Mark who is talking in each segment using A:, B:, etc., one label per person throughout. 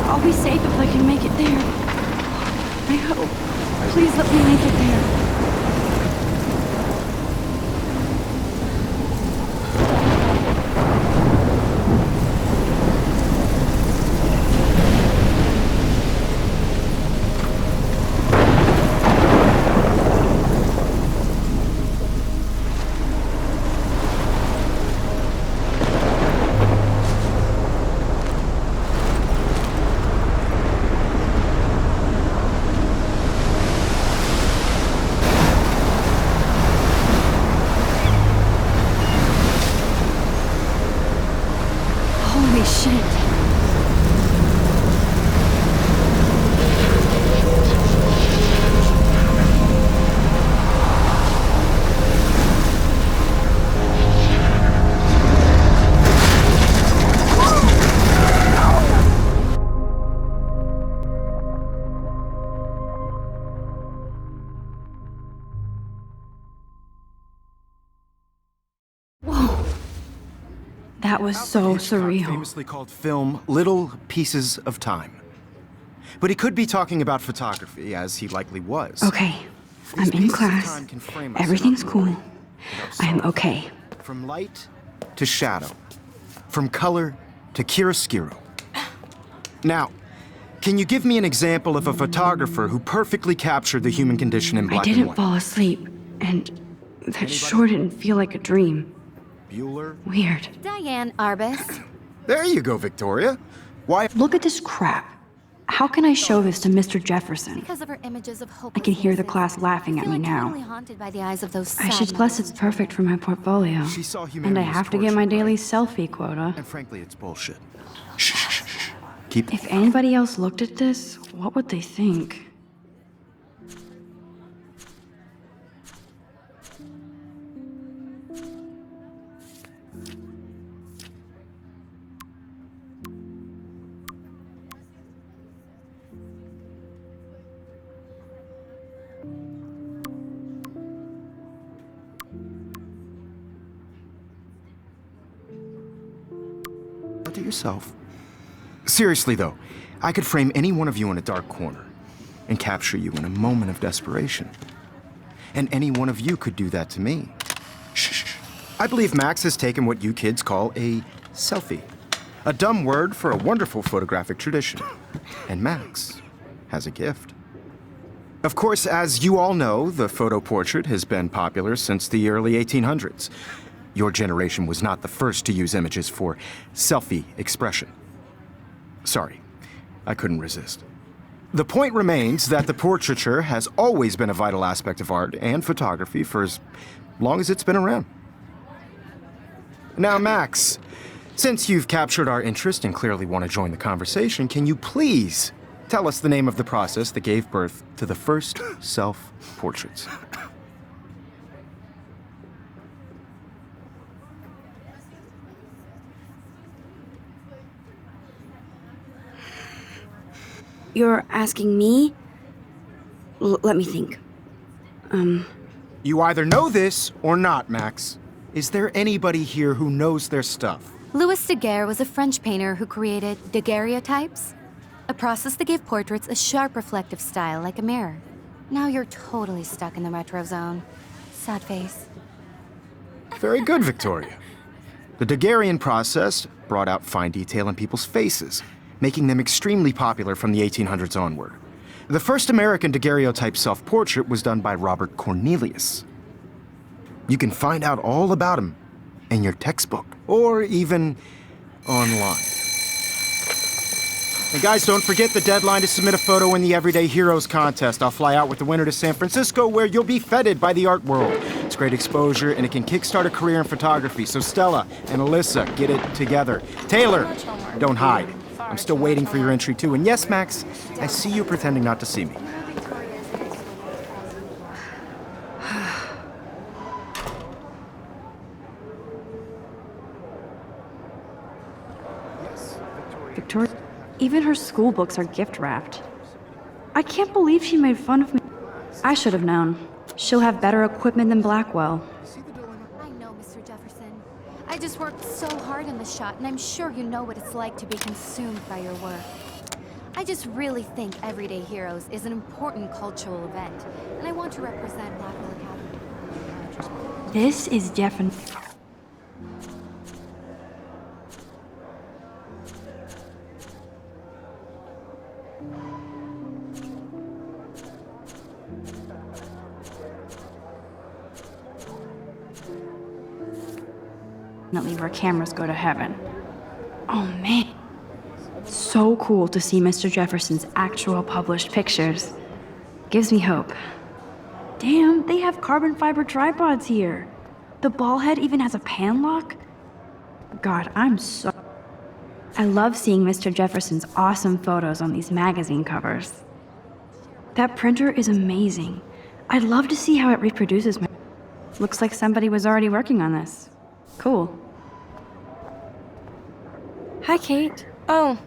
A: I'll be safe if I can make it there. I hope. Please let me make it there. Holy shit. That was so surreal.
B: Famously called film Little Pieces of Time. But he could be talking about photography, as he likely was.
A: Okay, I'm in class. Everything's cool. I am okay.
B: From light to shadow. From color to chiaroscuro. Now, can you give me an example of a photographer who perfectly captured the human condition in black and white?
A: I didn't fall asleep, and that sure didn't feel like a dream.
B: Bueller?
A: Weird.
C: Diane Arbus.
B: There you go, Victoria. Why?
A: Look at this crap. How can I show this to Mr. Jefferson?
C: Because of her images of hope.
A: I can hear the class laughing at me now.
C: Haunted by the eyes of those
A: I should plus it's perfect for my portfolio.
B: She saw
A: And
B: humanity
A: I
B: as
A: have to get my
B: torture,
A: daily
B: right?
A: selfie quota.
B: And frankly, it's bullshit. Shh, shh, shh, shh. Keep.
A: If anybody else looked at this, what would they think?
B: To yourself. Seriously, though, I could frame any one of you in a dark corner and capture you in a moment of desperation. And any one of you could do that to me. Shh, shh. I believe Max has taken what you kids call a selfie. A dumb word for a wonderful photographic tradition. And Max has a gift. Of course, as you all know, the photo portrait has been popular since the early 1800s. Your generation was not the first to use images for selfie expression. Sorry, I couldn't resist. The point remains that the portraiture has always been a vital aspect of art and photography for as long as it's been around. Now, Max, since you've captured our interest and clearly want to join the conversation, can you please tell us the name of the process that gave birth to the first self-portraits?
A: You're asking me? Let me think.
B: You either know this or not, Max. Is there anybody here who knows their stuff?
C: Louis Daguerre was a French painter who created daguerreotypes, a process that gave portraits a sharp reflective style like a mirror. Now you're totally stuck in the retro zone. Sad face.
B: Very good, Victoria. The Daguerrean process brought out fine detail in people's faces, making them extremely popular from the 1800s onward. The first American daguerreotype self-portrait was done by Robert Cornelius. You can find out all about him in your textbook, or even online. And guys, don't forget the deadline to submit a photo in the Everyday Heroes contest. I'll fly out with the winner to San Francisco, where you'll be feted by the art world. It's great exposure, and it can kickstart a career in photography. So Stella and Alyssa, get it together. Taylor, don't hide. I'm still waiting for your entry, too. And yes, Max, I see you pretending not to see me.
A: Victoria, even her school books are gift wrapped. I can't believe she made fun of me. I should have known. She'll have better equipment than Blackwell.
C: I know, Mr. Jefferson. I just worked so hard in the shot, and I'm sure you know what it's like to be consumed by your work. I just really think Everyday Heroes is an important cultural event, and I want to represent Blackwell Academy.
A: This is definitely... where cameras go to heaven. Oh man. So cool to see Mr. Jefferson's actual published pictures. Gives me hope. Damn, they have carbon fiber tripods here. The ball head even has a pan lock. God, I love seeing Mr. Jefferson's awesome photos on these magazine covers. That printer is amazing. I'd love to see how it reproduces my... Looks like somebody was already working on this. Cool. Hi, Kate.
D: Oh.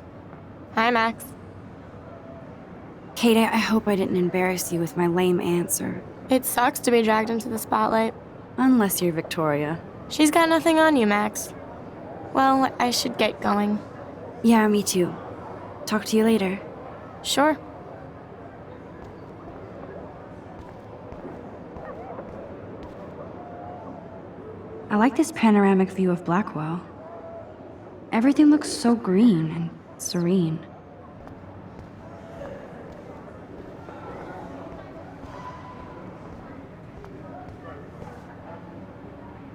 D: Hi, Max.
A: Kate, I hope I didn't embarrass you with my lame answer.
D: It sucks to be dragged into the spotlight.
A: Unless you're Victoria.
D: She's got nothing on you, Max. Well, I should get going.
A: Yeah, me too. Talk to you later.
D: Sure.
A: I like this panoramic view of Blackwell. Everything looks so green and serene.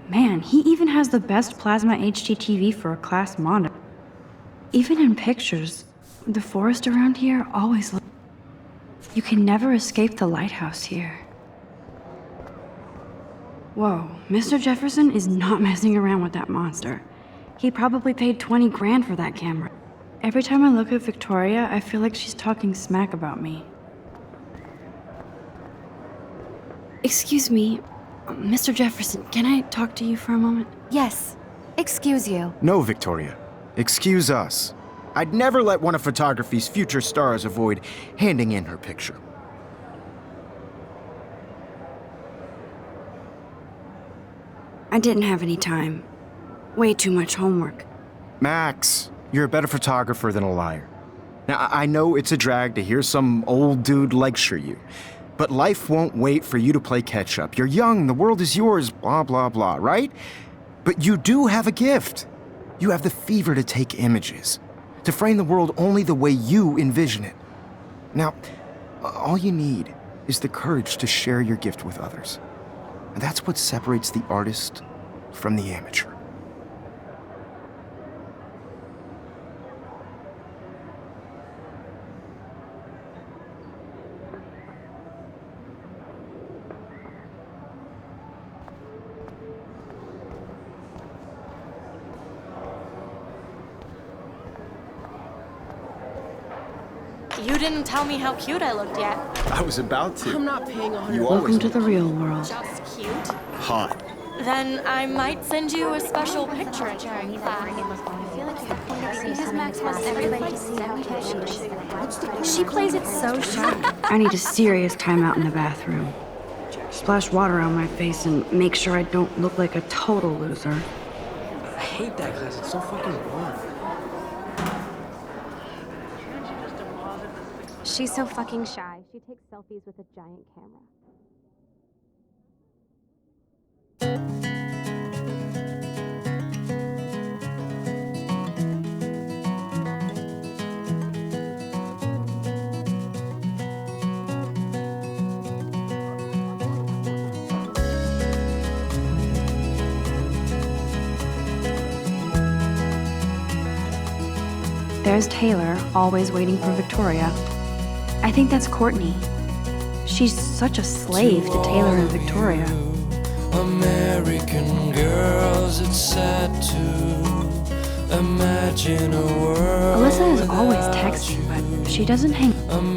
A: Man, he even has the best plasma HDTV for a class monitor. Even in pictures, the forest around here always looks... You can never escape the lighthouse here. Whoa, Mr. Jefferson is not messing around with that monster. He probably paid 20 grand for that camera. Every time I look at Victoria, I feel like she's talking smack about me. Excuse me, Mr. Jefferson, can I talk to you for a moment?
C: Yes. Excuse you.
B: No, Victoria. Excuse us. I'd never let one of photography's future stars avoid handing in her picture.
A: I didn't have any time. Way too much homework.
B: Max, you're a better photographer than a liar. Now, I know it's a drag to hear some old dude lecture you, but life won't wait for you to play catch-up. You're young, the world is yours, blah, blah, blah, right? But you do have a gift. You have the fever to take images, to frame the world only the way you envision it. Now, all you need is the courage to share your gift with others. And that's what separates the artist from the amateur.
D: You didn't tell me how cute I looked yet.
B: I was about to.
E: I'm not paying 100.
A: Welcome to the real world.
D: Just cute.
B: Hot.
D: Then I might send you a special picture during class.
C: Because Max wants everybody to see how cute she is.
A: She plays it so shy. I need a serious timeout in the bathroom. Splash water on my face and make sure I don't look like a total loser.
E: I hate that class. It's so fucking boring.
F: She's so fucking shy. She takes selfies with a giant camera.
A: There's Taylor, always waiting for Victoria. I think that's Courtney. She's such a slave to Taylor and Victoria.
G: American girls, it's sad to imagine a world.
A: Alyssa is always texting, but she doesn't hang.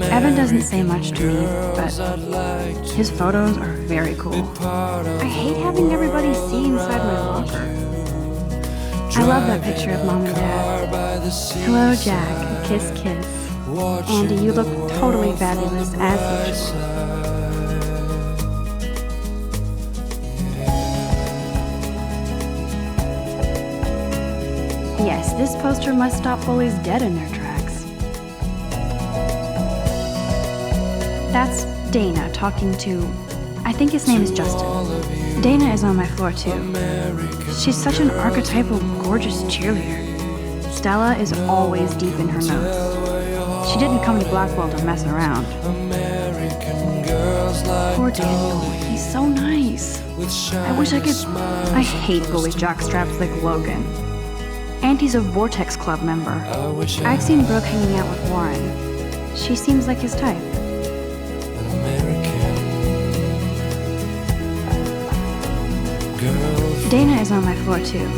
A: Evan doesn't say much to me, but his photos are very cool. I hate having everybody see inside my locker. I love that picture of Mom and Dad. Hello, Jack. Kiss, kiss. Andy, you look totally fabulous as usual. Yes, this poster must stop bullies dead in their tracks. Dana talking to, I think his name is Justin. Dana is on my floor too. She's such an archetypal, gorgeous cheerleader. Stella is always deep in her notes. She didn't come to Blackwell to mess around. Poor Daniel, he's so nice. I wish I could. I hate bully jockstraps like Logan. And he's a Vortex Club member. I've seen Brooke hanging out with Warren. She seems like his type. Dana is on my floor too.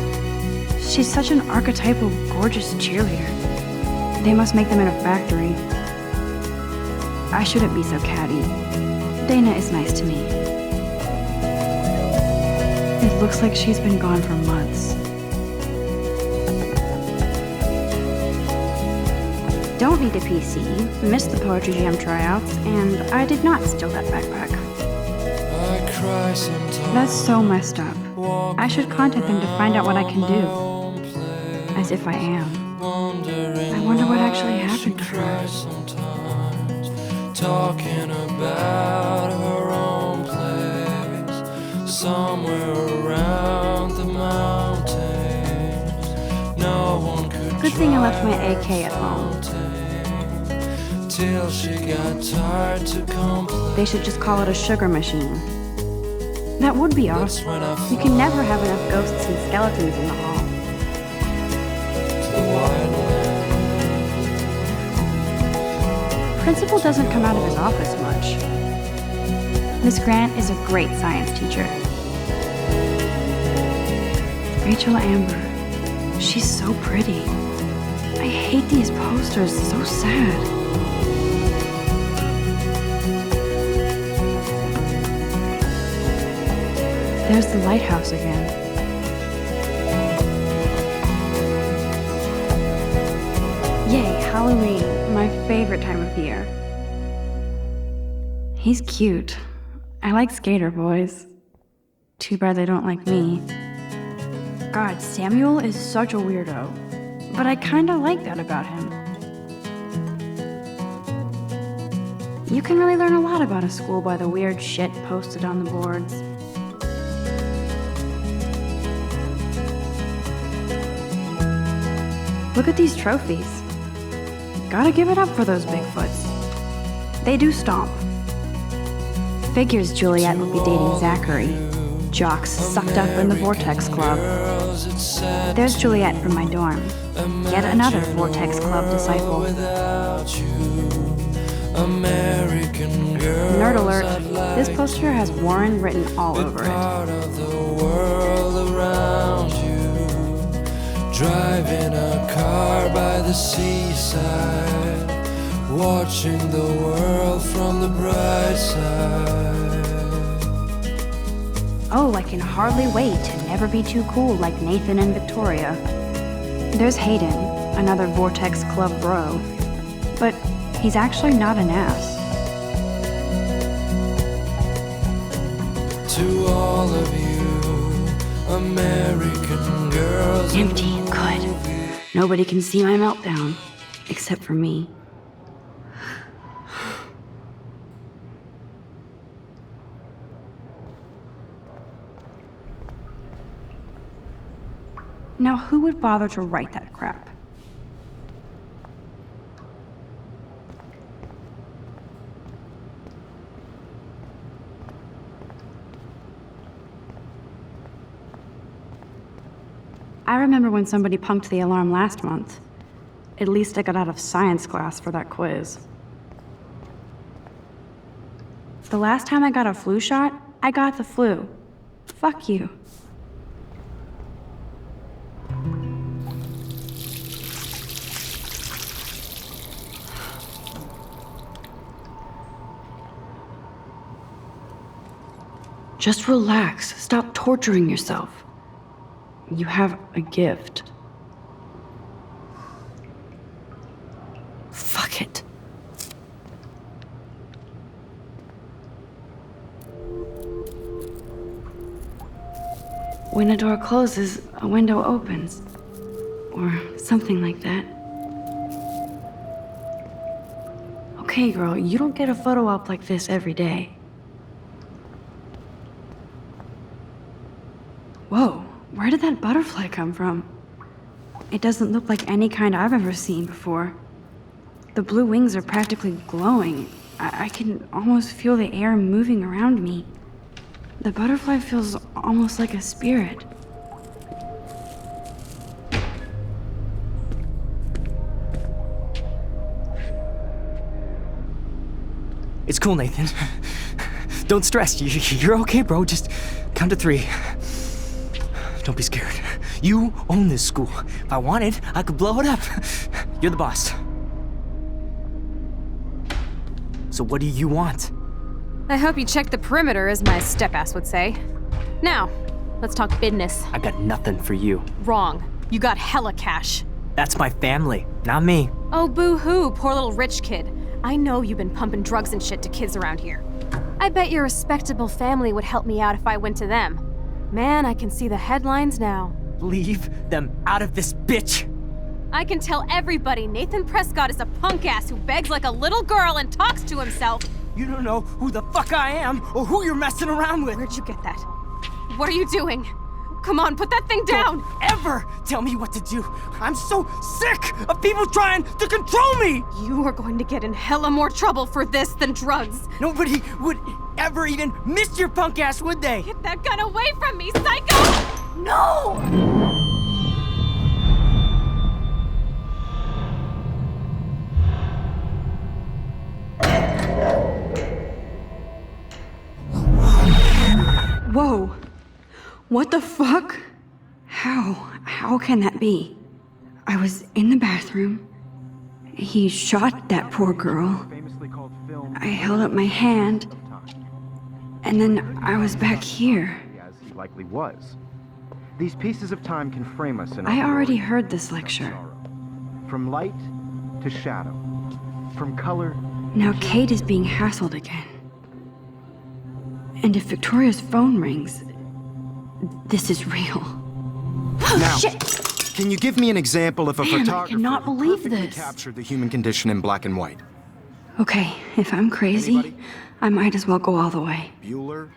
A: She's such an archetypal, gorgeous cheerleader. They must make them in a factory. I shouldn't be so catty. Dana is nice to me. It looks like she's been gone for months. Don't need a PC, missed the Poetry Jam tryouts, and I did not steal that backpack. That's so messed up. I should contact them to find out what I can do. As if I am. I wonder what actually happened to her.
G: Talking about her own place, somewhere around the mountains. No one could.
A: Good thing I left my AK at home.
G: Till she got tired to complain.
A: They should just call it a sugar machine. That would be awesome. You can never have enough ghosts and skeletons in the hall. Principal doesn't come out of his office much. Miss Grant is a great science teacher. Rachel Amber. She's so pretty. I hate these posters, so sad. There's the lighthouse again. Yay, Halloween, my favorite time of year. He's cute. I like skater boys. Too bad they don't like me. God, Samuel is such a weirdo, but I kinda like that about him. You can really learn a lot about a school by the weird shit posted on the boards. Look at these trophies. Gotta give it up for those Bigfoots. They do stomp. Figures Juliet would be dating Zachary. Jocks sucked up in the Vortex Club. There's Juliet from my dorm. Yet another Vortex Club disciple. Nerd alert, this poster has Warren written all over it.
G: Driving a car by the seaside, watching the world from the bright side.
A: Oh, I can hardly wait to never be too cool like Nathan and Victoria. There's Hayden, another Vortex Club bro. But he's actually not an ass.
G: To all of you, American girls.
A: Empty, good. Nobody can see my meltdown, except for me. Now, who would bother to write that crap? I remember when somebody punked the alarm last month. At least I got out of science class for that quiz. The last time I got a flu shot, I got the flu. Fuck you. Just relax. Stop torturing yourself. You have a gift. Fuck it. When a door closes, a window opens. Or something like that. Okay, girl, you don't get a photo op like this every day. Whoa, where did that butterfly come from? It doesn't look like any kind I've ever seen before. The blue wings are practically glowing. I can almost feel the air moving around me. The butterfly feels almost like a spirit.
E: It's cool, Nathan. Don't stress. You're okay, bro. Just count to 3. Don't be scared. You own this school. If I wanted, I could blow it up. You're the boss. So what do you want?
H: I hope you checked the perimeter, as my step-ass would say. Now, let's talk business.
E: I got nothing for you.
H: Wrong. You got hella cash.
E: That's my family, not me.
H: Oh, boo-hoo, poor little rich kid. I know you've been pumping drugs and shit to kids around here. I bet your respectable family would help me out if I went to them. Man, I can see the headlines now.
E: Leave them out of this bitch!
H: I can tell everybody Nathan Prescott is a punk ass who begs like a little girl and talks to himself.
E: You don't know who the fuck I am or who you're messing around with.
H: Where'd you get that? What are you doing? Come on, put that thing down!
E: Don't ever tell me what to do. I'm so sick of people trying to control me!
H: You are going to get in hella more trouble for this than drugs.
E: Nobody would ever even miss your punk ass, would they?
H: Get that gun away from me, psycho! No!
A: Whoa! What the fuck? How can that be? I was in the bathroom. He shot that poor girl. I held up my hand. And then I was back here.
B: As he likely was. These pieces of time can frame us in
A: I
B: our
A: already
B: glory
A: heard this
B: and
A: lecture.
B: sorrow. From light to shadow. From color.
A: Now Kate is being hassled again. And if Victoria's phone rings, this is real.
B: Now,
A: Shit!
B: can you give me an example of a
A: Damn, I
B: photographer
A: cannot
B: who
A: believe
B: perfectly
A: this.
B: captured the human condition in black and white?
A: Okay, if I'm crazy,
B: Anybody?
A: I might as well go all the way.
B: Bueller?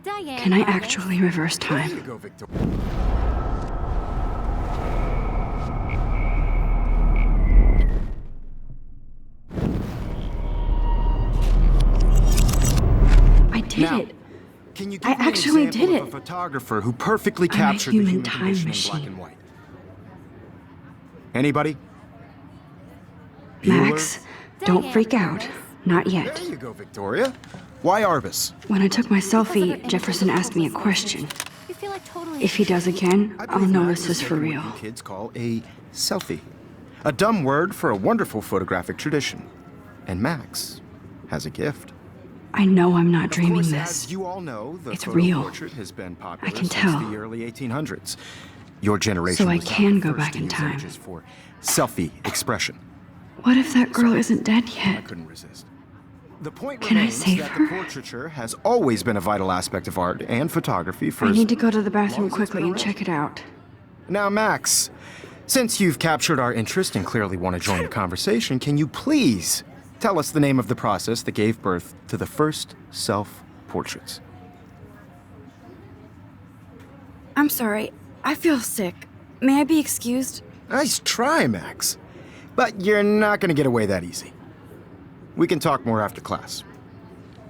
C: Diane.
A: Can I
C: Roberts.
A: actually reverse
B: There you
A: time?
B: go, Victor.
A: I did
B: Now,
A: it.
B: Can you give
A: I
B: me an
A: actually
B: example
A: did
B: of
A: it.
B: a photographer who perfectly
A: I'm a
B: captured the
A: human
B: human
A: time
B: condition in
A: machine.
B: black and white? Anybody? Bueller?
A: Max, don't
C: Diane
A: freak out.
C: Roberts.
A: Not yet.
B: There you go, Victoria. Why Arbus?
A: When I took my
C: Because of
A: selfie,
C: her
A: Jefferson asked me a question.
C: You feel like totally
A: If he does again,
B: I
A: I'll
B: believe
A: know
B: Max
A: this is for
B: making
A: real.
B: what you kids call a selfie. A dumb word for a wonderful photographic tradition. And Max has a gift.
A: I know I'm not
B: Of
A: dreaming
B: course,
A: this.
B: as you all know, the
A: It's
B: photo
A: real.
B: portrait has been popular
A: I can
B: since
A: tell.
B: the early 1800s. Your generation
A: So I
B: was not
A: can
B: the
A: go
B: first
A: back
B: to
A: in
B: use
A: time.
B: images for selfie expression.
A: What if that girl isn't dead
B: I
A: yet?
B: couldn't resist. The point
A: Can I
B: remains
A: save
B: that
A: her?
B: the portraiture has always been a vital aspect of art and photography for
A: I
B: as
A: need to go to the
B: long
A: bathroom
B: as it's
A: quickly
B: been
A: and
B: around.
A: check it out.
B: Now, Max, since you've captured our interest and clearly want to join the conversation, can you please tell us the name of the process that gave birth to the first self-portraits?
A: I'm sorry. I feel sick. May I be excused?
B: Nice try, Max. But you're not going to get away that easy. We can talk more after class.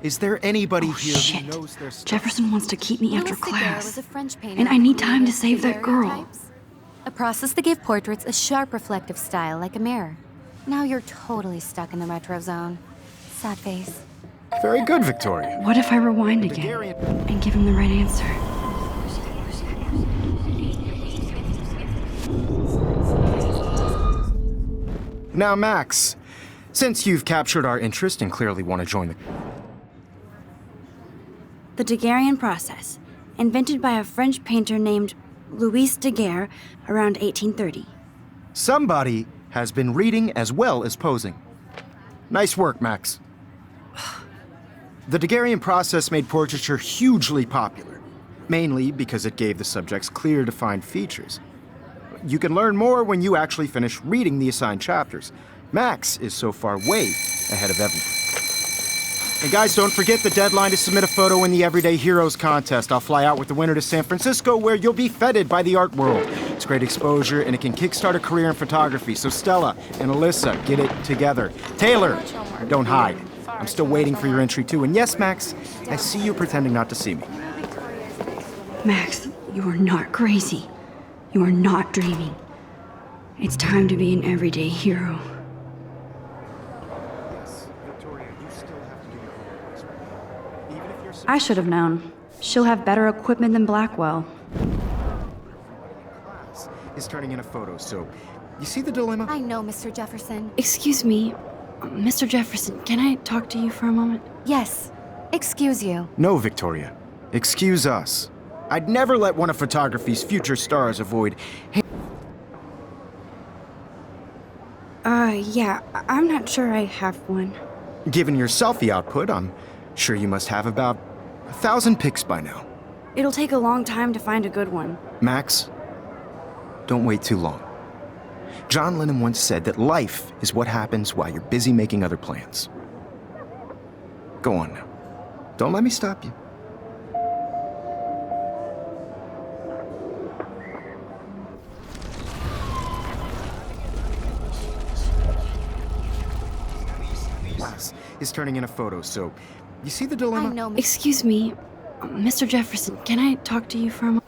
B: Is there anybody
A: Oh,
B: here
A: shit.
B: who knows their stuff?
A: Jefferson wants to keep me after
C: Louis Daguerre was
A: class.
C: a French painter
A: And I
C: who
A: need time to
C: created
A: save that girl.
C: daguerreotypes, a process that gave portraits a sharp reflective style like a mirror. Now you're totally stuck in the retro zone. Sad face.
B: Very good, Victoria.
A: What if I rewind again
B: Daguerrean-
A: and give him the right answer?
B: Now, Max, since you've captured our interest and clearly want to join the...
A: The Daguerrean process, invented by a French painter named Louis Daguerre around 1830.
B: Somebody has been reading as well as posing. Nice work, Max. The Daguerrean process made portraiture hugely popular, mainly because it gave the subjects clear, defined features. You can learn more when you actually finish reading the assigned chapters. Max is so far way ahead of everyone. And guys, don't forget the deadline to submit a photo in the Everyday Heroes contest. I'll fly out with the winner to San Francisco, where you'll be feted by the art world. It's great exposure, and it can kickstart a career in photography. So Stella and Alyssa, get it together. Taylor, don't hide. I'm still waiting for your entry, too. And yes, Max, I see you pretending not to see me.
A: Max, you are not crazy. You are not dreaming. It's time to be an everyday hero. I should have known. She'll have better equipment than Blackwell.
B: Is turning in a photo, so you see the dilemma?
C: I know, Mr. Jefferson.
A: Excuse me, Mr. Jefferson, can I talk to you for a moment?
C: Yes. Excuse you.
B: No, Victoria. Excuse us. I'd never let one of photography's future stars avoid...
A: Yeah, I'm not sure I have one.
B: Given your selfie output, I'm sure you must have about 1,000 pics by now.
A: It'll take a long time to find a good one.
B: Max, don't wait too long. John Lennon once said that life is what happens while you're busy making other plans. Go on now. Don't let me stop you. Is turning in a photo, so you see the dilemma?
C: I know.
A: Excuse me, Mr. Jefferson, can I talk to you for a moment?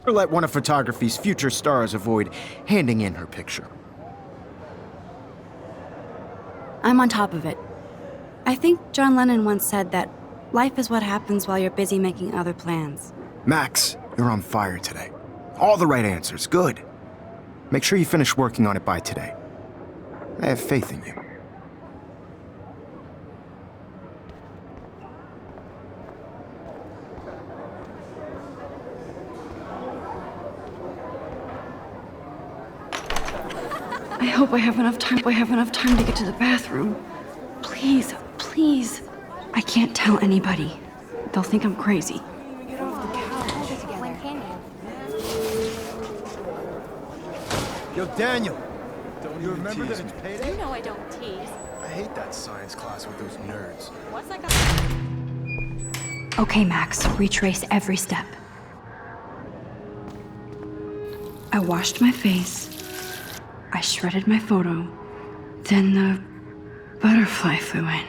B: Or let one of photography's future stars avoid handing in her picture.
A: I'm on top of it. I think John Lennon once said that life is what happens while you're busy making other plans.
B: Max, you're on fire today. All the right answers, good. Make sure you finish working on it by today. I have faith in you.
A: I hope I have enough time to get to the bathroom. Please, please. I can't tell anybody. They'll think I'm crazy.
C: When can you?
B: Yo, Daniel. Don't you remember that it's payday?
H: You know I don't tease.
B: I hate that science class with those nerds.
H: What's that got?
A: Okay, Max, retrace every step. I washed my face. I shredded my photo. Then the butterfly flew in.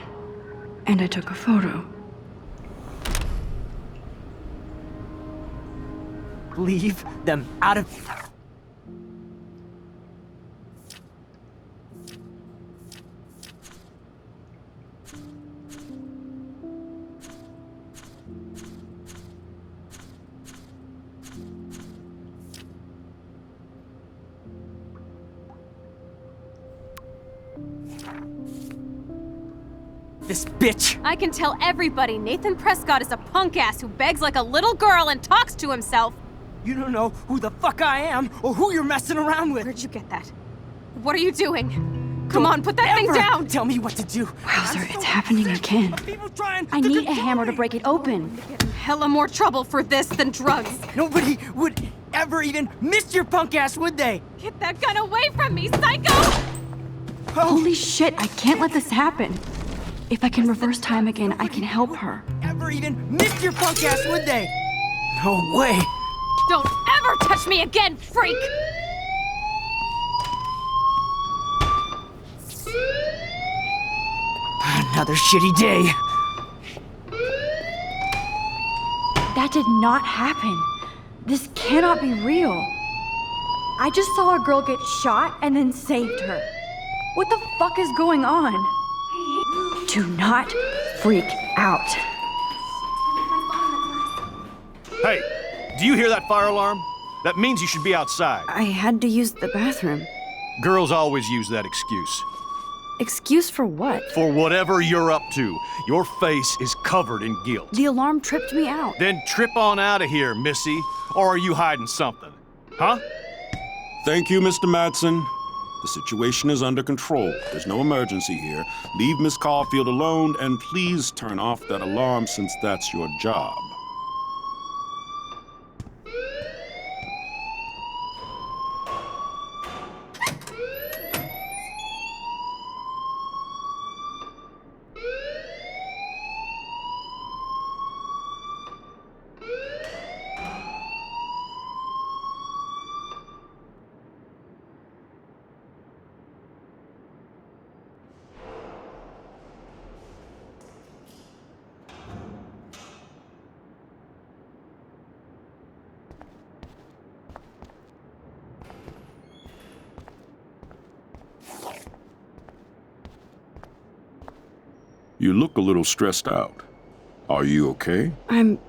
A: And I took a photo.
E: Leave them out of... This bitch!
H: I can tell everybody Nathan Prescott is a punk ass who begs like a little girl and talks to himself.
E: You don't know who the fuck I am or who you're messing around with.
H: Where'd you get that? What are you doing? Come on, put that thing
E: Ever
H: down!
E: Tell me what to do.
A: Wowzer, it's happening again. I need a hammer to break it open.
H: Hella more trouble for this than drugs.
E: Nobody would ever even miss your punk ass, would they?
H: Get that gun away from me, psycho!
A: Holy shit, I can't let this happen. If I can reverse time again, I can help her.
E: Ever even miss your punk ass, would they? No way.
H: Don't ever touch me again, freak!
E: Another shitty day.
A: That did not happen. This cannot be real. I just saw a girl get shot and then saved her. What the fuck is going on? Do not freak out.
I: Hey, do you hear that fire alarm? That means you should be outside.
A: I had to use the bathroom.
I: Girls always use that excuse.
A: Excuse for what?
I: For whatever you're up to, your face is covered in guilt.
A: The alarm tripped me out.
I: Then trip on out of here, Missy. Or are you hiding something? Huh?
J: Thank you, Mr. Madsen. The situation is under control. There's no emergency here. Leave Miss Caulfield alone, and please turn off that alarm since that's your job. You look a little stressed out. Are you okay?
A: I'm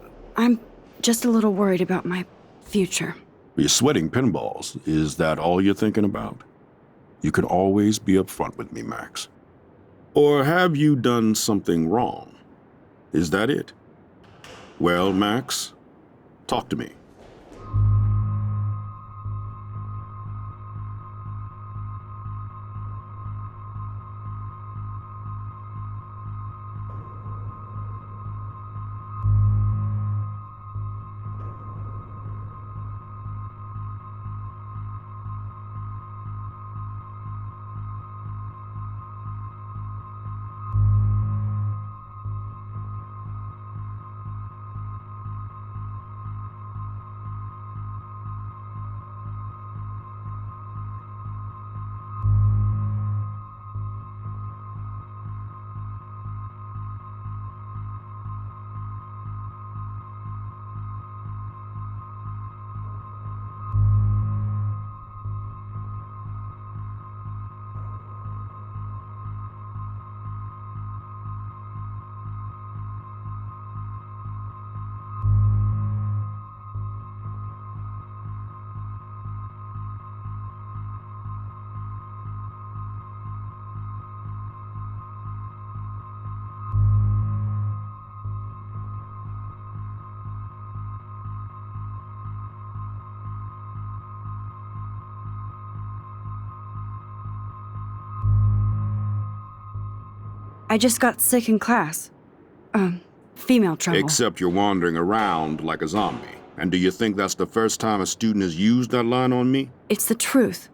A: just a little worried about my future.
J: You're sweating pinballs. Is that all you're thinking about? You can always be upfront with me, Max. Or have you done something wrong? Is that it? Well, Max, talk to me.
A: I just got sick in class. Female trouble.
J: Except you're wandering around like a zombie. And do you think that's the first time a student has used that line on me?
A: It's the truth.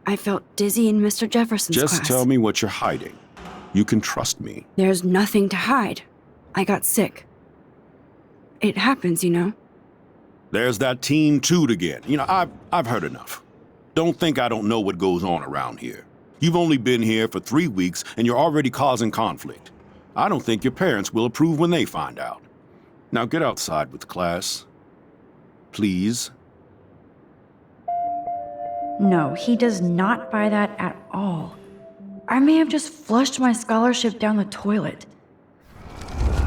A: I felt dizzy in Mr. Jefferson's class.
J: Just tell me what you're hiding. You can trust me.
A: There's nothing to hide. I got sick. It happens, you know.
J: There's that teen toot again. You know, I've heard enough. Don't think I don't know what goes on around here. You've only been here for 3 weeks and you're already causing conflict. I don't think your parents will approve when they find out. Now get outside with class. Please.
A: No, he does not buy that at all. I may have just flushed my scholarship down the toilet.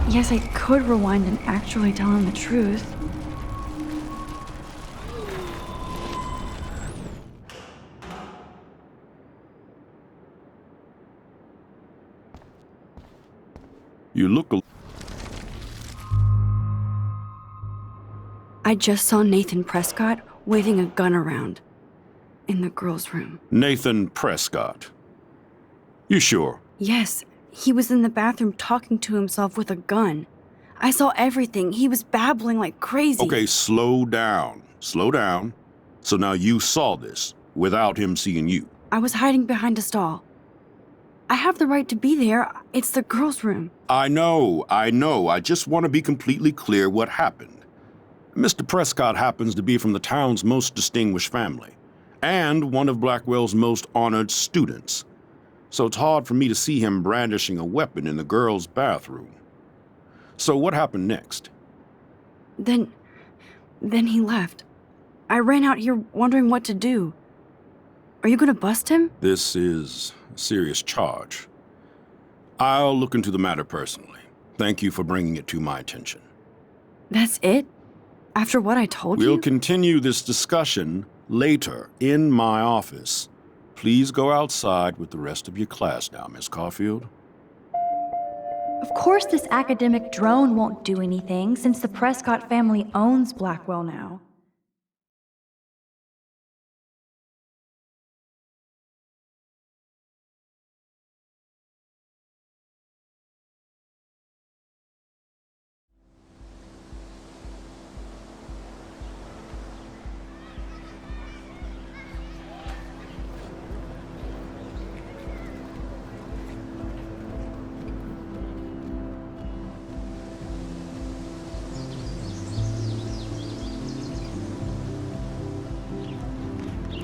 A: Yes, I could rewind and actually tell him the truth.
J: You look a...
A: I just saw Nathan Prescott waving a gun around in the girls' room.
J: Nathan Prescott. You sure?
A: Yes, he was in the bathroom talking to himself with a gun. I saw everything. He was babbling like crazy.
J: Okay, slow down. Slow down. So now you saw this without him seeing you.
A: I was hiding behind a stall. I have the right to be there. It's the girls' room.
J: I know. I just want to be completely clear what happened. Mr. Prescott happens to be from the town's most distinguished family, and one of Blackwell's most honored students. So it's hard for me to see him brandishing a weapon in the girls' bathroom. So what happened next?
A: Then he left. I ran out here wondering what to do. Are you gonna bust him?
J: This is a serious charge. I'll look into the matter personally. Thank you for bringing it to my attention.
A: That's it? After what I told you?
J: We'll continue this discussion later in my office. Please go outside with the rest of your class now, Miss Caulfield.
K: Of course this academic drone won't do anything since the Prescott family owns Blackwell now.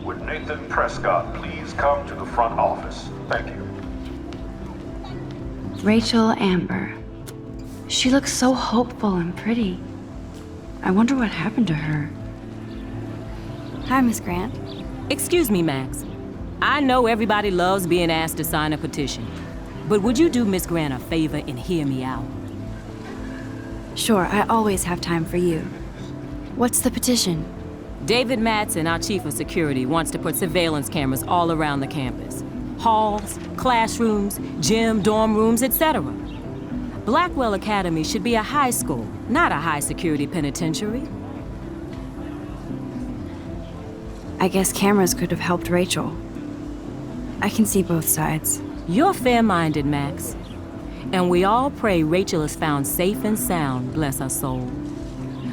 J: Would Nathan Prescott please come to the front office? Thank you.
A: Rachel Amber. She looks so hopeful and pretty. I wonder what happened to her. Hi, Miss Grant.
L: Excuse me, Max. I know everybody loves being asked to sign a petition. But would you do Miss Grant a favor and hear me out?
A: Sure, I always have time for you. What's the petition?
L: David Madsen, our chief of security, wants to put surveillance cameras all around the campus. Halls, classrooms, gym, dorm rooms, etc. Blackwell Academy should be a high school, not a high-security penitentiary.
A: I guess cameras could have helped Rachel. I can see both sides.
L: You're fair-minded, Max. And we all pray Rachel is found safe and sound, bless her soul.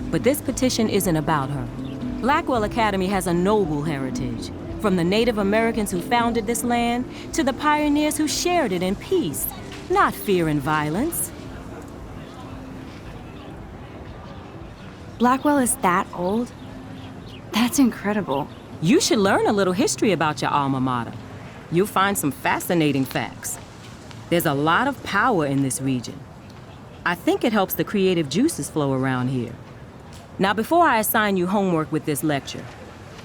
L: But this petition isn't about her. Blackwell Academy has a noble heritage, from the Native Americans who founded this land to the pioneers who shared it in peace, not fear and violence.
A: Blackwell is that old? That's incredible.
L: You should learn a little history about your alma mater. You'll find some fascinating facts. There's a lot of power in this region. I think it helps the creative juices flow around here. Now, before I assign you homework with this lecture,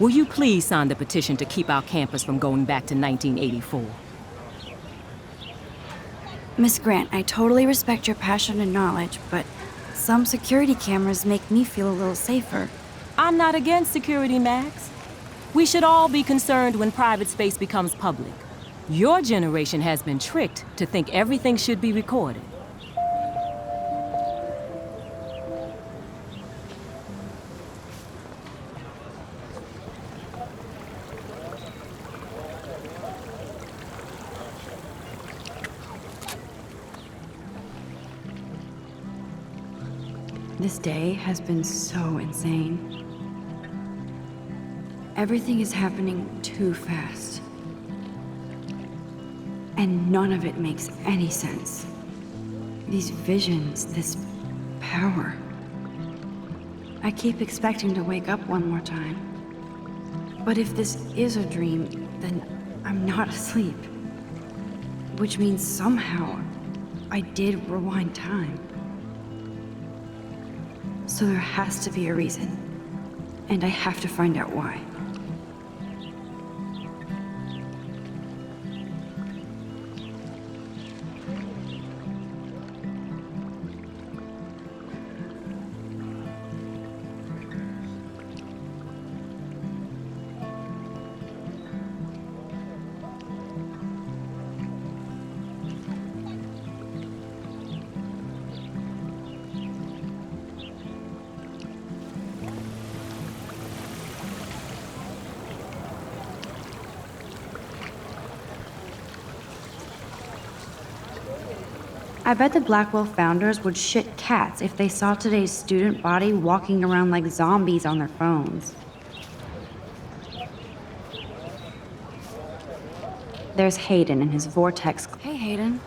L: will you please sign the petition to keep our campus from going back to 1984?
A: Miss Grant, I totally respect your passion and knowledge, but some security cameras make me feel a little safer.
L: I'm not against security, Max. We should all be concerned when private space becomes public. Your generation has been tricked to think everything should be recorded.
A: This day has been so insane. Everything is happening too fast. And none of it makes any sense. These visions, this power. I keep expecting to wake up one more time. But if this is a dream, then I'm not asleep. Which means somehow I did rewind time. So there has to be a reason. And I have to find out why. I bet the Blackwell founders would shit cats if they saw today's student body walking around like zombies on their phones. There's Hayden and his vortex. Hey, Hayden.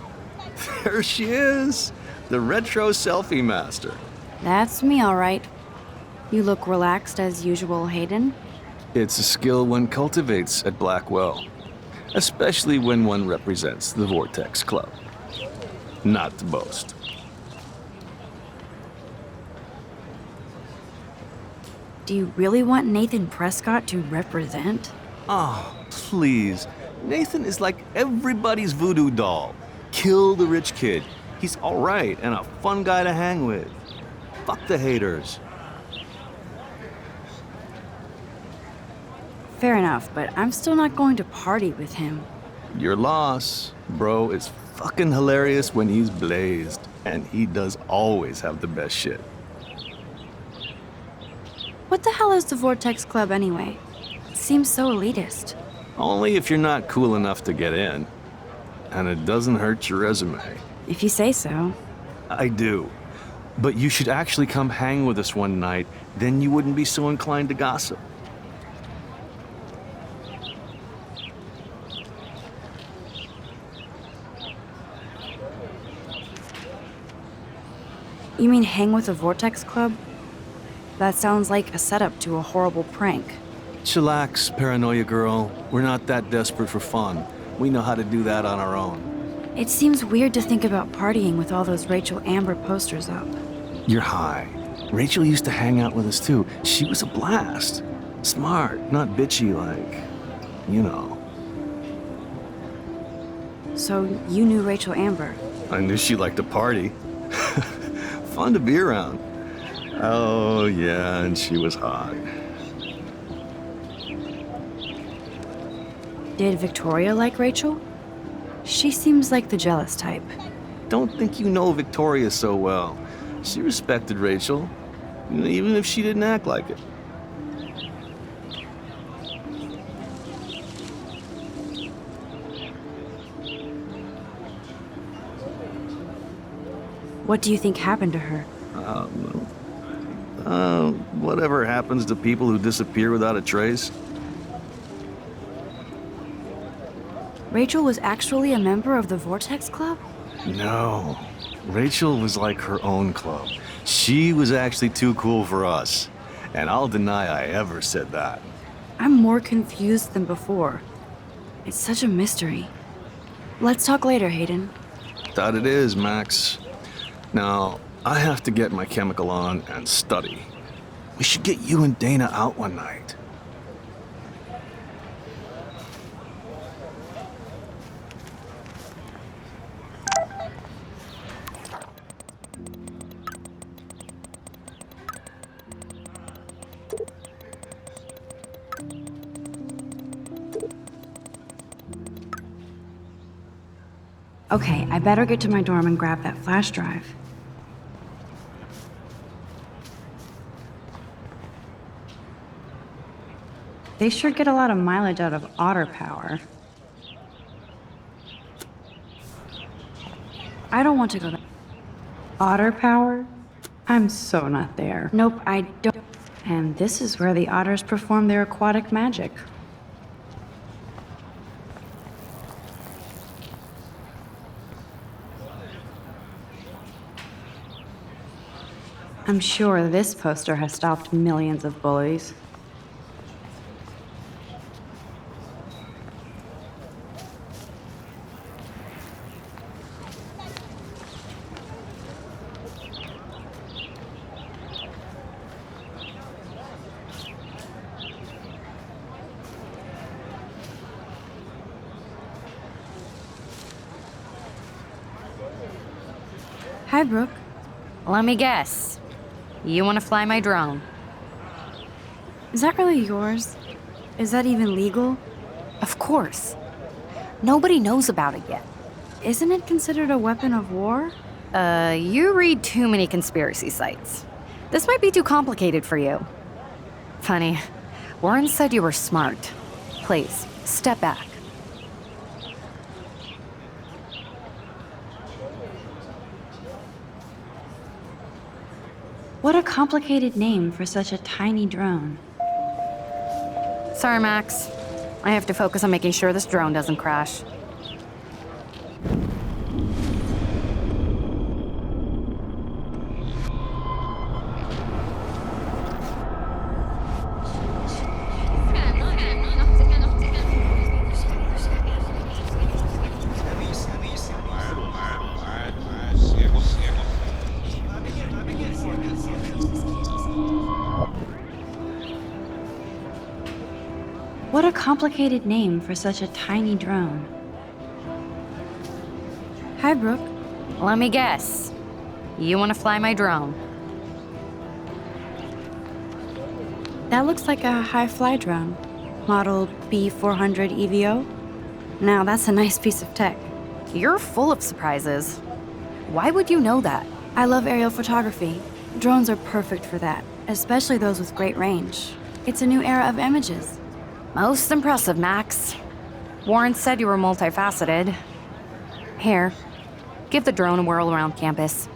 M: There she is, the retro selfie master.
A: That's me, all right. You look relaxed as usual, Hayden.
M: It's a skill one cultivates at Blackwell, especially when one represents the Vortex Club. Not to boast.
A: Do you really want Nathan Prescott to represent?
M: Oh, please. Nathan is like everybody's voodoo doll. Kill the rich kid. He's all right and a fun guy to hang with. Fuck the haters.
A: Fair enough, but I'm still not going to party with him.
M: Your loss, bro, is fucking hilarious when he's blazed, and he does always have the best shit.
A: What the hell is the Vortex Club anyway? It seems so elitist.
M: Only if you're not cool enough to get in. And it doesn't hurt your resume.
A: If you say so.
M: I do. But you should actually come hang with us one night, then you wouldn't be so inclined to gossip.
A: You mean hang with the Vortex Club? That sounds like a setup to a horrible prank.
M: Chillax, paranoia girl. We're not that desperate for fun. We know how to do that on our own.
A: It seems weird to think about partying with all those Rachel Amber posters up.
M: You're high. Rachel used to hang out with us too. She was a blast. Smart, not bitchy like, you know.
A: so you knew Rachel Amber.
M: I knew she liked to party. Fun to be around. Oh, yeah, and she was hot.
A: Did Victoria like Rachel? She seems like the jealous type.
M: Don't think you know Victoria so well. She respected Rachel, even if she didn't act like it.
A: What do you think happened to her?
M: Whatever happens to people who disappear without a trace.
A: Rachel was actually a member of the Vortex Club?
M: No. Rachel was like her own club. She was actually too cool for us. And I'll deny I ever said that.
A: I'm more confused than before. It's such a mystery. Let's talk later, Hayden.
M: That it is, Max. Now, I have to get my chemical on and study. We should get you and Dana out one night.
A: Okay, I better get to my dorm and grab that flash drive. They sure get a lot of mileage out of otter power. I don't want to go there. Otter power? I'm so not there. Nope, I don't. And this is where the otters perform their aquatic magic. I'm sure this poster has stopped millions of bullies. Hi, Brooke.
C: Let me guess. You want to fly my drone?
A: Is that really yours? Is that even legal?
C: Of course. Nobody knows about it yet.
A: Isn't it considered a weapon of war?
C: You read too many conspiracy sites. This might be too complicated for you. Funny, Warren said you were smart. Please, step back.
A: What a complicated name for such a tiny drone.
C: Sorry, Max. I have to focus on making sure this drone doesn't crash.
A: What a complicated name for such a tiny drone. Hi, Brooke.
C: Let me guess. You want to fly my drone?
A: That looks like a high-fly drone. Model B400 EVO. Now, that's a nice piece of tech.
C: You're full of surprises. Why would you know that?
A: I love aerial photography. Drones are perfect for that, especially those with great range. It's a new era of images.
C: Most impressive, Max. Warren said you were multifaceted. Here, give the drone a whirl around campus.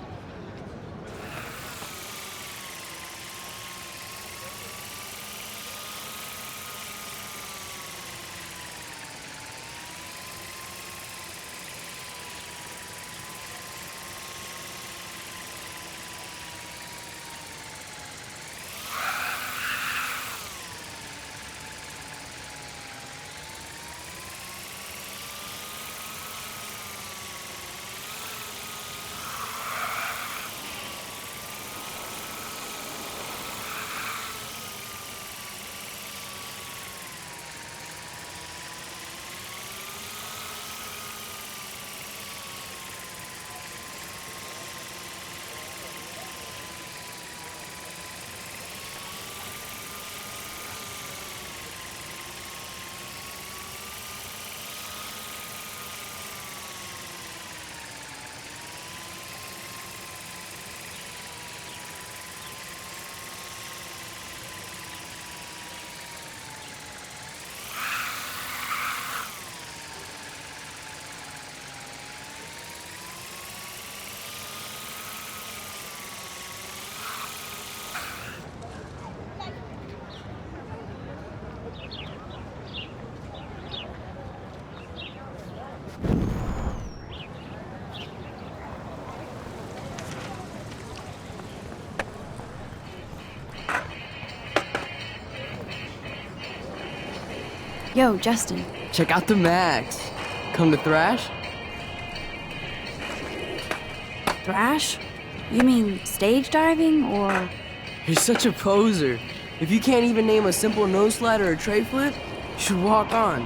A: Yo, Justin.
N: Check out the Max. Come to thrash?
A: Thrash? You mean stage diving, or...?
N: You're such a poser. If you can't even name a simple nose slide or a tray flip, you should walk on.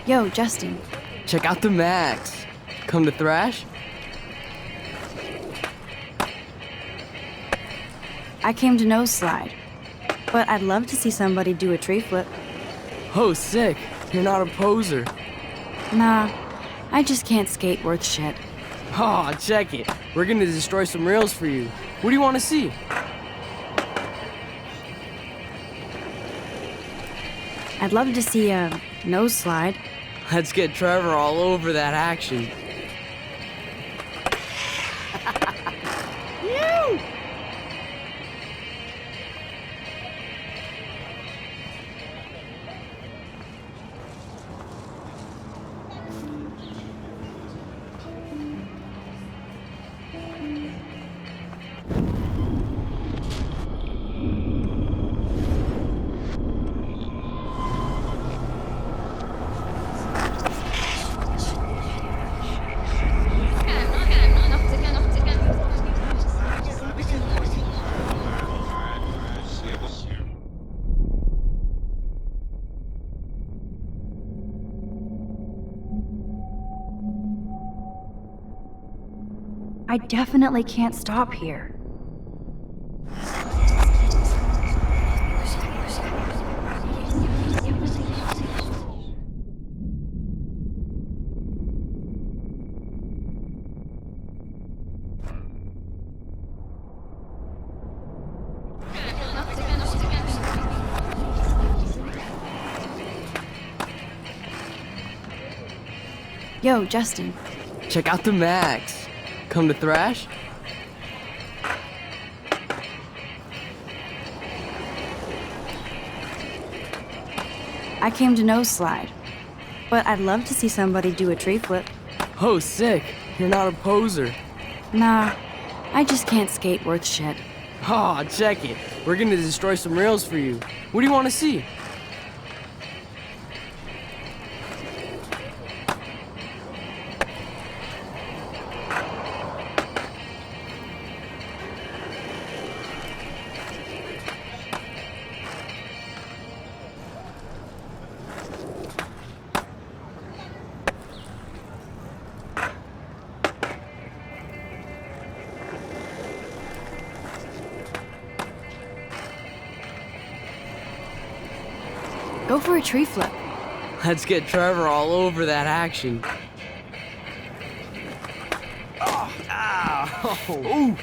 A: Yo, Justin.
N: Check out the Max. Come to thrash?
A: I came to nose slide, but I'd love to see somebody do a tree flip.
N: Oh, sick. You're not a poser.
A: Nah, I just can't skate worth shit.
N: Aw, check it. We're gonna destroy some rails for you. What do you want to see?
A: I'd love to see a nose slide.
N: Let's get Trevor all over that action.
K: I definitely can't stop here.
A: Yo, Justin.
N: Check out the Max. Come to thrash?
A: I came to nose slide, but I'd love to see somebody do a tree flip.
N: Oh, sick. You're not a poser.
A: Nah, I just can't skate worth shit.
N: Aw, check it. We're gonna destroy some rails for you. What do you want to see?
A: Go for a tree flip.
N: Let's get Trevor all over that action.
I: Oh, ow! Ooh!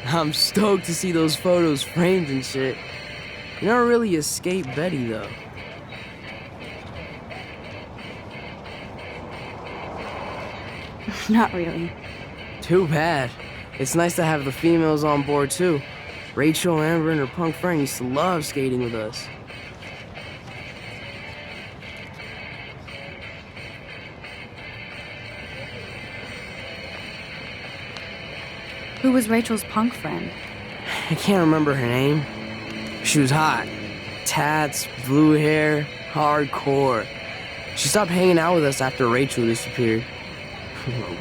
N: I'm stoked to see those photos framed and shit. You never really escaped Betty, though.
A: Not really.
N: Too bad. It's nice to have the females on board, too. Rachel, Amber, and her punk friend used to love skating with us.
K: Who was Rachel's punk friend?
N: I can't remember her name. She was hot. Tats, blue hair, hardcore. She stopped hanging out with us after Rachel disappeared.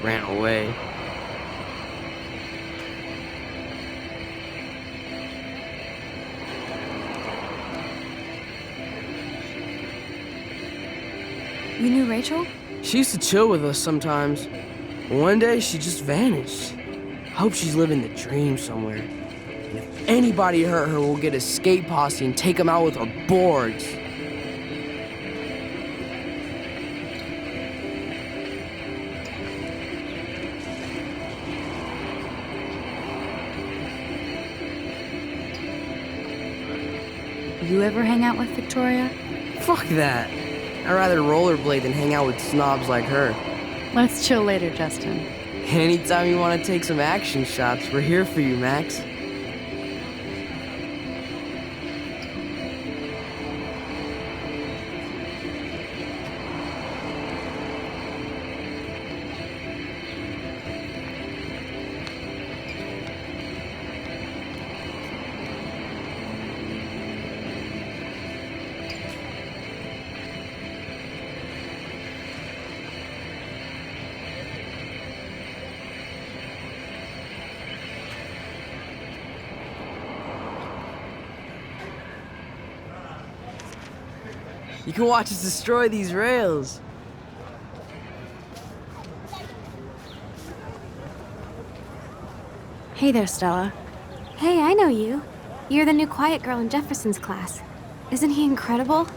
N: Ran away.
K: You knew Rachel?
N: She used to chill with us sometimes. But one day, she just vanished. I hope she's living the dream somewhere. And if anybody hurt her, we'll get a skate posse and take them out with our boards.
K: You ever hang out with Victoria?
N: Fuck that. I'd rather rollerblade than hang out with snobs like her.
K: Let's chill later, Justin.
N: Anytime you want to take some action shots, we're here for you, Max. You can watch us destroy these rails.
K: Hey there, Stella.
H: Hey, I know you. You're the new quiet girl in Jefferson's class. Isn't he incredible?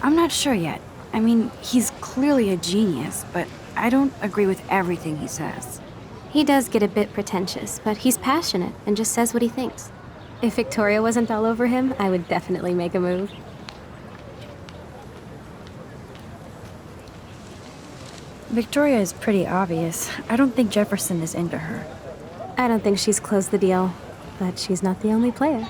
A: I'm not sure yet. I mean, he's clearly a genius, but I don't agree with everything he says.
H: He does get a bit pretentious, but he's passionate and just says what he thinks. If Victoria wasn't all over him, I would definitely make a move.
K: Victoria is pretty obvious. I don't think Jefferson is into her.
H: I don't think she's closed the deal, but she's not the only player.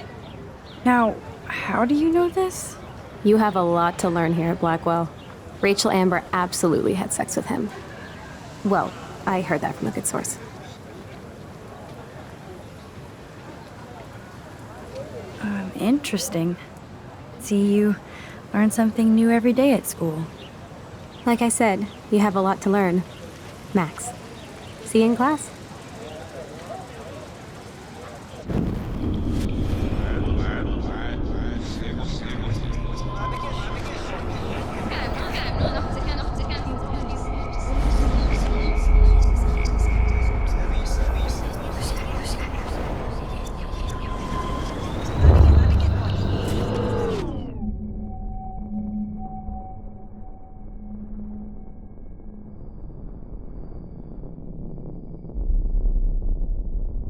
K: Now, how do you know this?
H: You have a lot to learn here at Blackwell. Rachel Amber absolutely had sex with him. Well, I heard that from a good source.
K: Interesting. See, you learn something new every day at school.
H: Like I said, you have a lot to learn. Max, see you in class.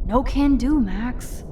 K: No can do, Max.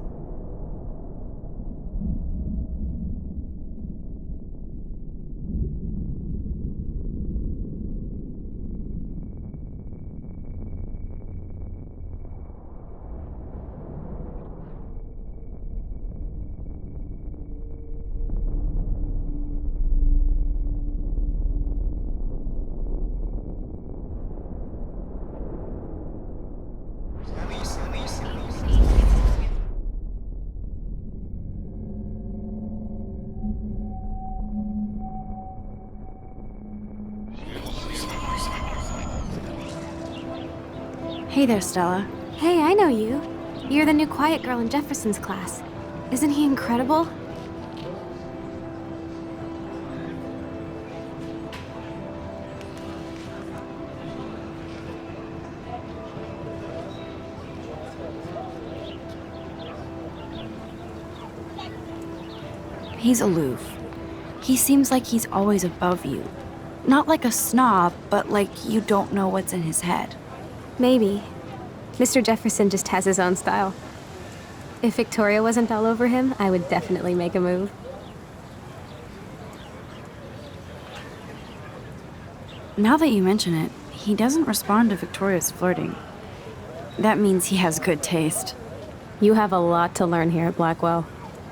A: Hey there, Stella.
H: Hey, I know you. You're the new quiet girl in Jefferson's class. Isn't he incredible?
A: He's aloof. He seems like he's always above you. Not like a snob, but like you don't know what's in his head.
F: Maybe. Mr. Jefferson just has his own style. If Victoria wasn't all over him, I would definitely make a move.
A: Now that you mention it, he doesn't respond to Victoria's flirting. That means he has good taste.
F: You have a lot to learn here at Blackwell.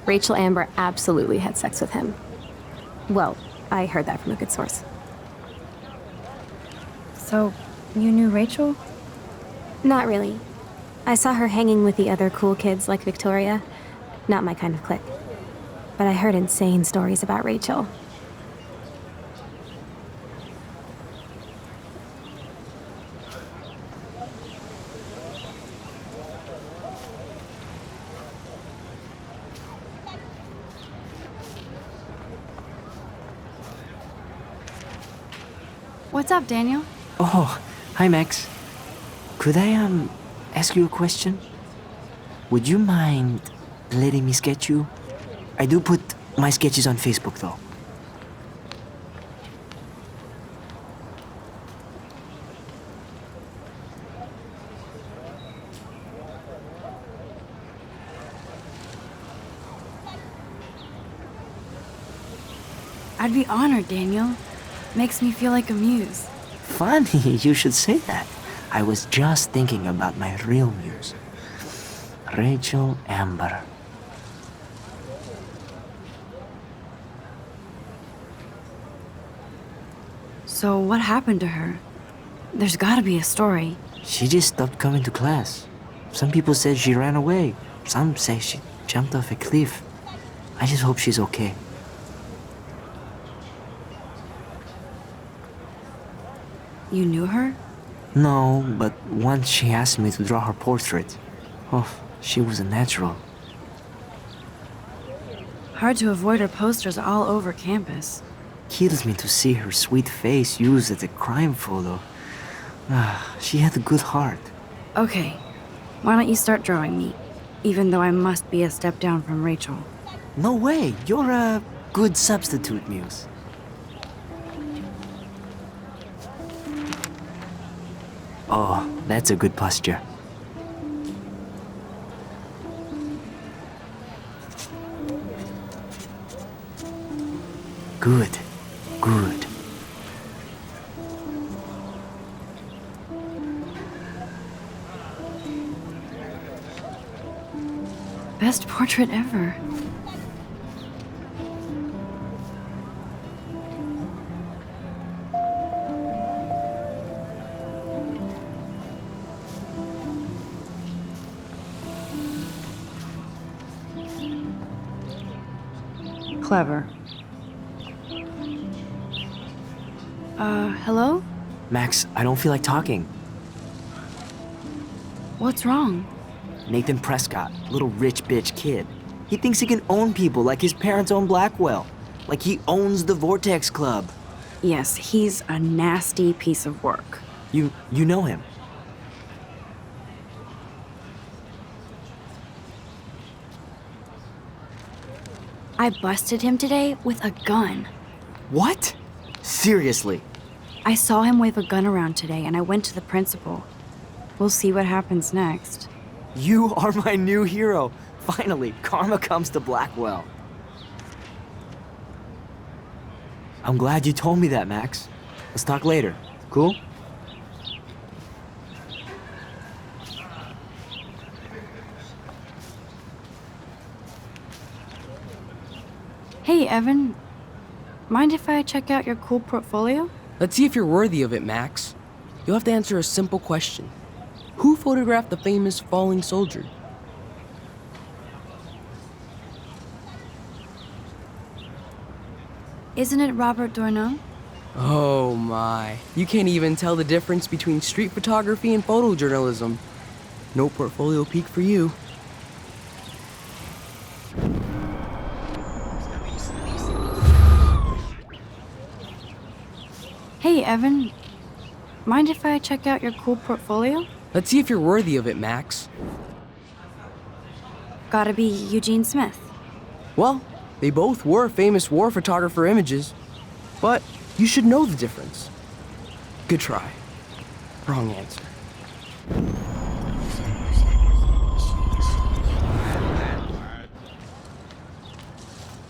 F: Rachel Amber absolutely had sex with him. Well, I heard that from a good source.
K: So, you knew Rachel?
F: Not really. I saw her hanging with the other cool kids like Victoria. Not my kind of clique. But I heard insane stories about Rachel.
A: What's up, Daniel?
E: Oh, hi, Max. Could I, ask you a question? Would you mind letting me sketch you? I do put my sketches on Facebook, though.
A: I'd be honored, Daniel. Makes me feel like a muse.
E: Funny you should say that. I was just thinking about my real muse. Rachel Amber.
A: So what happened to her? There's gotta be a story.
E: She just stopped coming to class. Some people said she ran away. Some say she jumped off a cliff. I just hope she's okay.
A: You knew her?
E: No, but once she asked me to draw her portrait. Oh, she was a natural.
A: Hard to avoid her posters all over campus.
E: Kills me to see her sweet face used as a crime photo. She had a good heart.
A: Okay, why don't you start drawing me? Even though I must be a step down from Rachel.
E: No way, you're a good substitute, Muse. Oh, that's a good posture. Good, good.
A: Best portrait ever. Clever. Hello?
E: Max, I don't feel like talking.
A: What's wrong?
E: Nathan Prescott, little rich bitch kid. He thinks he can own people like his parents own Blackwell. Like he owns the Vortex Club.
A: Yes, he's a nasty piece of work.
E: You know him?
A: I busted him today with a gun.
E: What? Seriously?
A: I saw him wave a gun around today and I went to the principal. We'll see what happens next.
E: You are my new hero. Finally, karma comes to Blackwell. I'm glad you told me that, Max. Let's talk later. Cool?
A: Hey, Evan. Mind if I check out your cool portfolio?
N: Let's see if you're worthy of it, Max. You'll have to answer a simple question. Who photographed the famous falling soldier?
A: Isn't it Robert Doisneau?
N: Oh my. You can't even tell the difference between street photography and photojournalism. No portfolio peek for you.
A: Hey, Evan. Mind if I check out your cool portfolio?
N: Let's see if you're worthy of it, Max.
A: Gotta be Eugene Smith.
N: Well, They both were famous war photographer images, but you should know the difference. Good try. Wrong answer.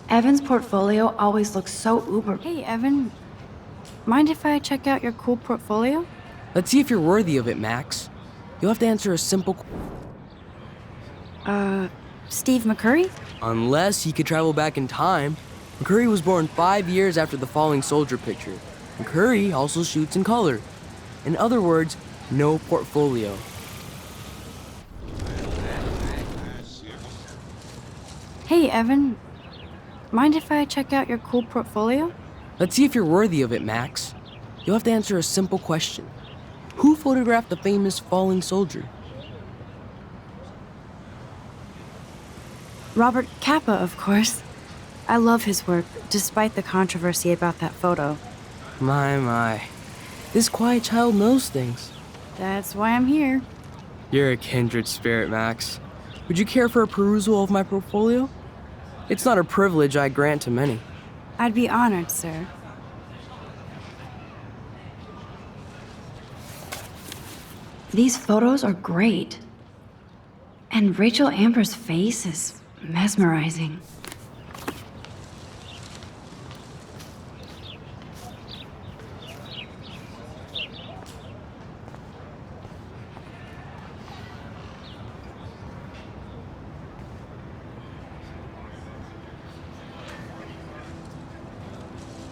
A: Evan's portfolio always looks so uber. Hey, Evan. Mind if I check out your cool portfolio?
N: Let's see if you're worthy of it, Max. You'll have to answer a simple
A: Steve McCurry?
N: Unless he could travel back in time. McCurry was born 5 years after the falling soldier picture. McCurry also shoots in color. In other words, no portfolio.
A: Hey, Evan. Mind if I check out your cool portfolio?
N: Let's see if you're worthy of it, Max. You'll have to answer a simple question. Who photographed the famous falling soldier?
A: Robert Capa, of course. I love his work, despite the controversy about that photo.
N: My. This quiet child knows things.
A: That's why I'm here.
N: You're a kindred spirit, Max. Would you care for a perusal of my portfolio? It's not a privilege I grant to many.
A: I'd be honored, sir. These photos are great. And Rachel Amber's face is mesmerizing.